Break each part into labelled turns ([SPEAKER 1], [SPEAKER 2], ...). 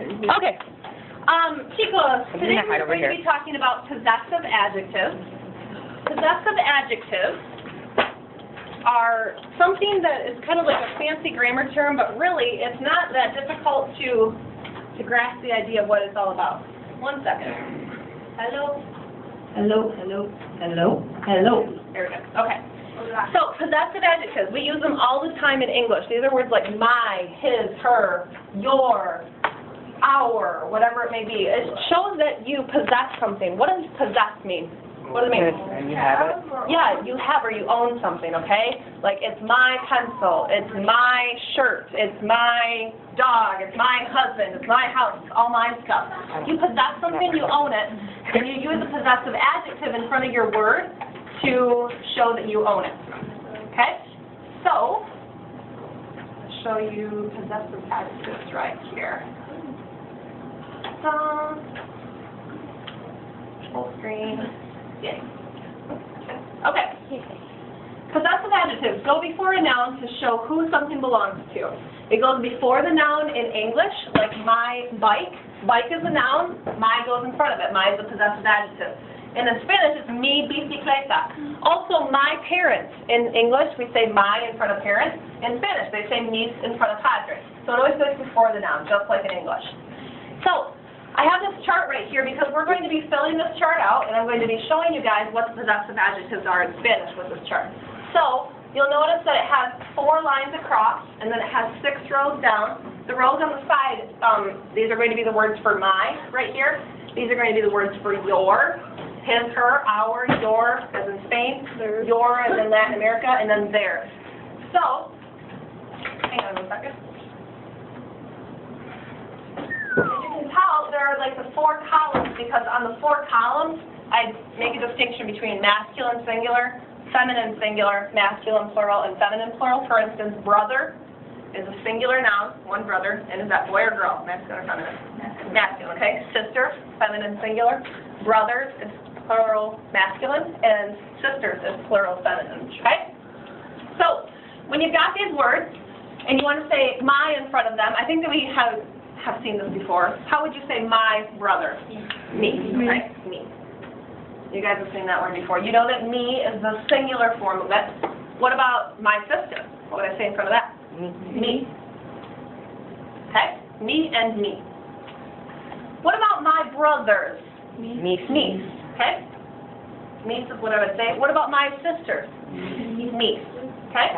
[SPEAKER 1] Okay. Chicos, today we're going to be talking about possessive adjectives. Possessive adjectives are something that is kind of like a fancy grammar term, but really it's not that difficult to grasp the idea of what it's all about. 1 second. Hello. Hello, hello, hello, hello. There we go. Okay. So, possessive adjectives, we use them all the time in English. These are words like my, his, her, your, our, whatever it may be. It shows that you possess something. What does possess mean? What does it mean?
[SPEAKER 2] You have it?
[SPEAKER 1] Yeah, you have or you own something, okay? Like, it's my pencil, it's my shirt, it's my dog, it's my husband, it's my house, it's all my stuff. You possess something, you own it, and you use a possessive adjective in front of your word to show that you own it. Okay? So, I'll show you possessive adjectives right here. Full screen. Yeah. Okay. Possessive adjectives go before a noun to show who something belongs to. It goes before the noun in English, like my bike. Bike is a noun. My goes in front of it. My is a possessive adjective. And in Spanish, it's mi bicicleta. Also, my parents. In English, we say my in front of parents. In Spanish, they say mis in front of padre. So it always goes before the noun, just like in English. So, I have this chart right here because we're going to be filling this chart out, and I'm going to be showing you guys what the possessive adjectives are in Spanish with this chart. So, you'll notice that it has 4 lines across, and then it has 6 rows down. The rows on the side, these are going to be the words for my, right here. These are going to be the words for your, his, her, our, your, as in Spain, your, as in Latin America, and then their. So, hang on 1 second. As you can tell, there are like the 4 columns, because on the 4 columns, I make a distinction between masculine singular, feminine singular, masculine plural, and feminine plural. For instance, brother is a singular noun, one brother, and is that boy or girl? Masculine or feminine? Masculine, okay? Sister, feminine singular. Brothers is plural masculine, and sisters is plural feminine, okay? So, when you've got these words, and you want to say my in front of them, I think that we have seen this before. How would you say my brother? Me, right? Me. You guys have seen that word before. You know that me is the singular form of it. What about my sister? What would I say in front of that? Me. Okay? Me and me. What about my brothers? Me. Okay? Niece is what I would say. What about my sisters? Niece. Okay?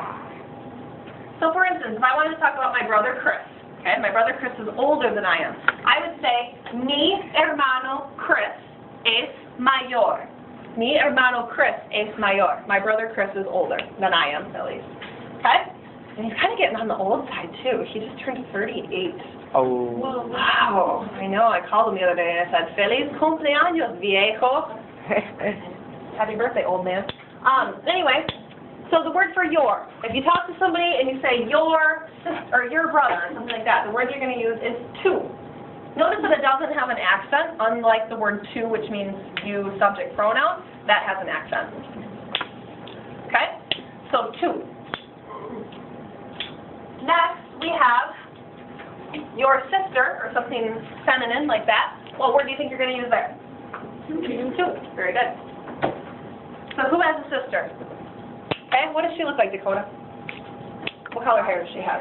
[SPEAKER 1] So for instance, if I wanted to talk about my brother Chris, okay, my brother Chris is older than I am, I would say, mi hermano Chris es mayor. Mi hermano Chris es mayor. My brother Chris is older than I am, at least. Okay? And he's kind of getting on the old side, too. He just turned 38.
[SPEAKER 2] Oh.
[SPEAKER 1] Wow. I know. I called him the other day and I said, Feliz cumpleaños, viejo. Happy birthday, old man. Anyway, so the word for your. If you talk to somebody and you say your sister or your brother or something like that, the word you're going to use is to. Notice that it doesn't have an accent, unlike the word to, which means you, subject, pronoun. That has an accent. Okay? So to. Next, we have your sister, or something feminine like that. What word do you think you're going to use there? To. Very good. So who has a sister? Okay, what does she look like, Dakota? What color hair does she have?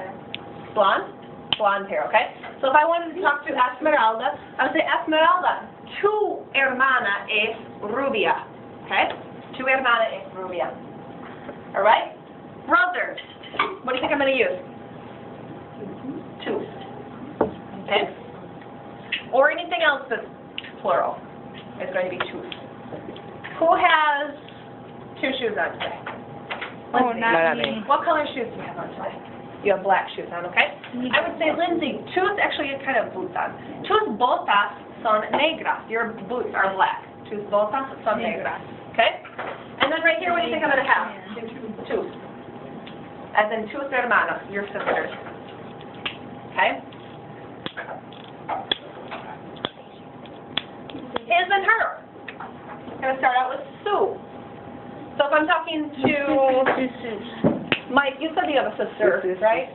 [SPEAKER 1] Blonde? Blonde hair, okay? So if I wanted to talk to Esmeralda, I would say, Esmeralda, tu hermana es rubia. Okay? Tu hermana es rubia. All right? Brothers. What do you think I'm going to use? Two. Okay? Or anything else that's plural is going to be two. Who has 2 shoes on today?
[SPEAKER 2] Oh, not me.
[SPEAKER 1] What color shoes do you have on today? You have black shoes on, okay? I would say, Lindsay, tus, actually you kind of boots on. Tus botas son negras. Your boots are black. Tus botas son negras. Okay? And then right here, what do you think I'm going to have? Tus. As in tus hermanos, your sisters. Okay? His and her. I'm going to start out with Sue. So if I'm talking to Mike, you said you have a sister, right?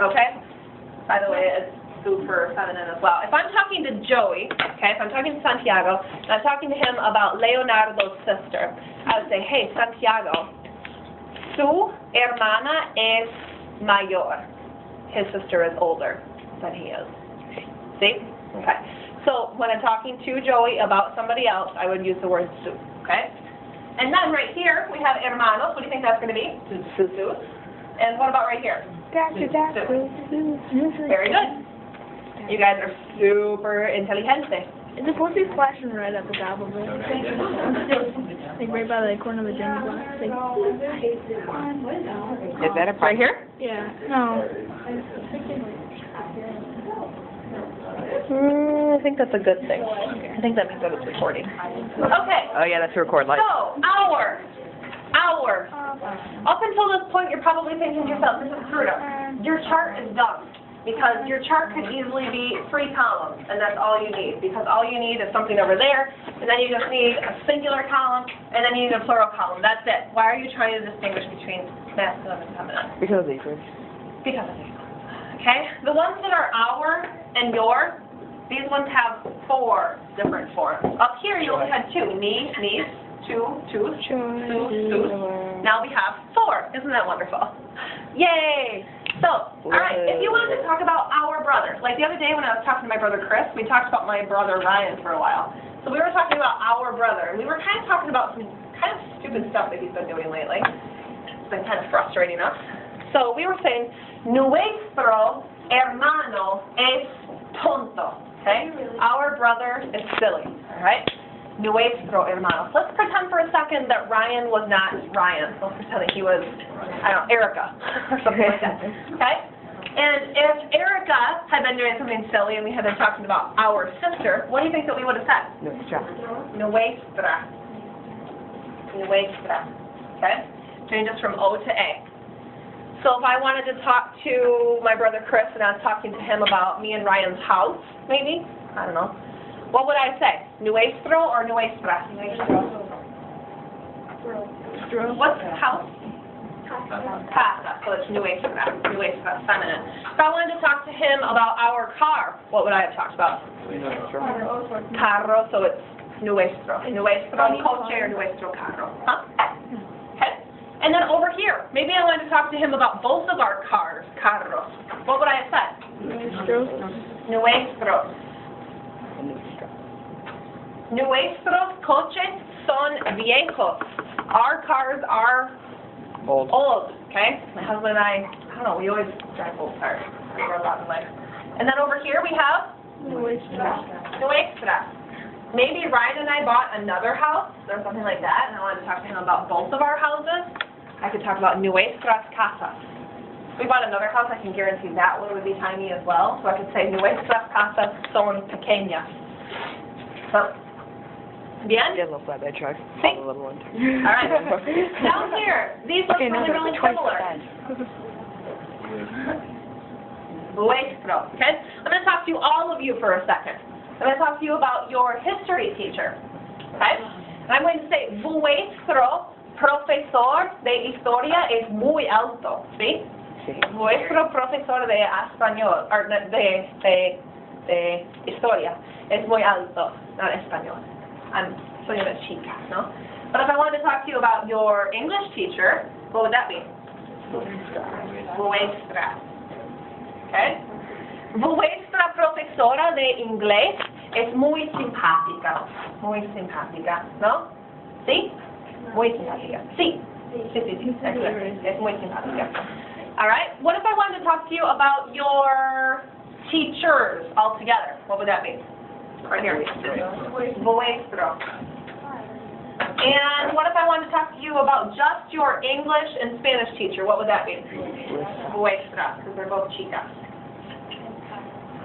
[SPEAKER 1] Okay. By the way, it's su for feminine as well. If I'm talking to Joey, okay, if I'm talking to Santiago, and I'm talking to him about Leonardo's sister, I would say, hey, Santiago, su hermana es mayor. His sister is older than he is. See? Okay. So when I'm talking to Joey about somebody else, I would use the word su, okay? And then right here, we have hermanos. What do you think that's going to be? Su. And what about right here? Su. Very good. You guys are super inteligente.
[SPEAKER 3] Is it supposed to be flashing red at the top of it? Like right by the corner of the gym glass.
[SPEAKER 2] Is that a
[SPEAKER 1] Right here?
[SPEAKER 3] Yeah. No.
[SPEAKER 1] I think that's a good thing. I think that means that it's recording. Okay.
[SPEAKER 2] Oh yeah, that's a record light.
[SPEAKER 1] So, hour. Up until this point, you're probably thinking to yourself, this is screwed up. Your chart is done. Because your chart could easily be 3 columns, and that's all you need. Because all you need is something over there, and then you just need a singular column, and then you need a plural column. That's it. Why are you trying to distinguish between masculine and feminine?
[SPEAKER 2] Because of these words.
[SPEAKER 1] Because of these. Okay? The ones that are our and your, these ones have 4 different forms. Up here, you only had 2. Me, niece, two, sus. Now we have 4. Isn't that wonderful? Yay! So, all right, if you wanted to talk about our brother, like the other day when I was talking to my brother Chris, we talked about my brother Ryan for a while. So we were talking about our brother, and we were kind of talking about some kind of stupid stuff that he's been doing lately. It's been kind of frustrating us. So we were saying, nuestro hermano es tonto, okay? Our brother is silly, all right? Nuestro hermano. Let's pretend for a second that Ryan was not Ryan. Let's pretend that he was, I don't know, Erica or something like that. Okay? And if Erica had been doing something silly and we had been talking about our sister, what do you think that we would have said?
[SPEAKER 2] Nuestra.
[SPEAKER 1] Nuestra. Okay? Changes from O to A. So if I wanted to talk to my brother Chris and I was talking to him about me and Ryan's house, maybe? I don't know. What would I say? Nuestro or nuestra? What's house? Casa. So it's nuestra. Nuestra, feminine. If I wanted to talk to him about our car, what would I have talked about? Carro, so it's nuestro. Nuestro coche or nuestro carro. Huh? Okay. And then over here, maybe I wanted to talk to him about both of our cars, carros. What would I have said? Nuestros. Nuestros coches son viejos. Our cars are old, okay? My husband and I don't know, we always drive old cars. We're a lot in life. And then over here we have nuestra. Maybe Ryan and I bought another house or something like that, and I wanted to talk to him about both of our houses. I could talk about nuestras casas. If we bought another house, I can guarantee that one would be tiny as well. So I could say nuestras casas son pequeñas. So, bien?
[SPEAKER 2] Yeah, little flatbed truck.
[SPEAKER 1] See?
[SPEAKER 2] The little one.
[SPEAKER 1] All right. Down here, these look really similar. Nuestro. Okay? I'm going to talk to all of you for a second. I'm going to talk to you about your history teacher. Okay? And I'm going to say, vuestro profesor de historia es muy alto. ¿Sí?
[SPEAKER 2] Sí.
[SPEAKER 1] Vuestro profesor de español, or de historia, es muy alto, not español. Soy una chica, no? But if I wanted to talk to you about your English teacher, what would that be? Vuestra. Okay? Vuestra profesora de inglés es muy simpática. Muy simpática, ¿no? ¿Sí? Muy simpática. Sí. Sí. Excellent. Es muy simpática. All right. What if I wanted to talk to you about your teachers altogether? What would that be? Right here. Vuestro. And what if I wanted to talk to you about just your English and Spanish teacher? What would that be? Vuestra, because they're both chicas.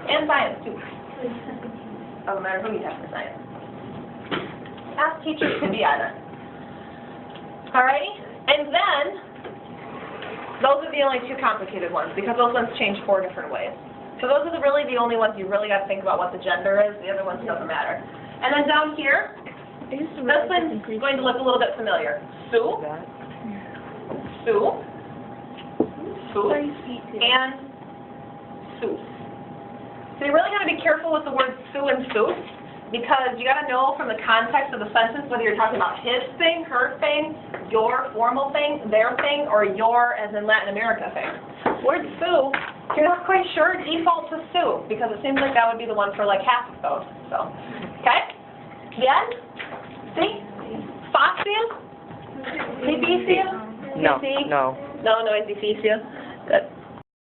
[SPEAKER 1] And science, too. Doesn't matter who you have for science. Math teachers could be either. Alrighty? And then, those are the only 2 complicated ones, because those ones change 4 different ways. So those are really the only ones you really got to think about what the gender is. The other ones doesn't matter. And then down here, this one's going to look a little bit familiar. Su, and sus. So you really got to be careful with the words su and sus, because you got to know from the context of the sentence whether you're talking about his thing, her thing, your formal thing, their thing, or your, as in Latin America, thing. Word su, if you're not quite sure, default to su, because it seems like that would be the one for like half of those. So, okay? Bien? See? Fácil? Difícil?
[SPEAKER 2] No,
[SPEAKER 1] Sí.
[SPEAKER 2] no.
[SPEAKER 1] No, no es difícil.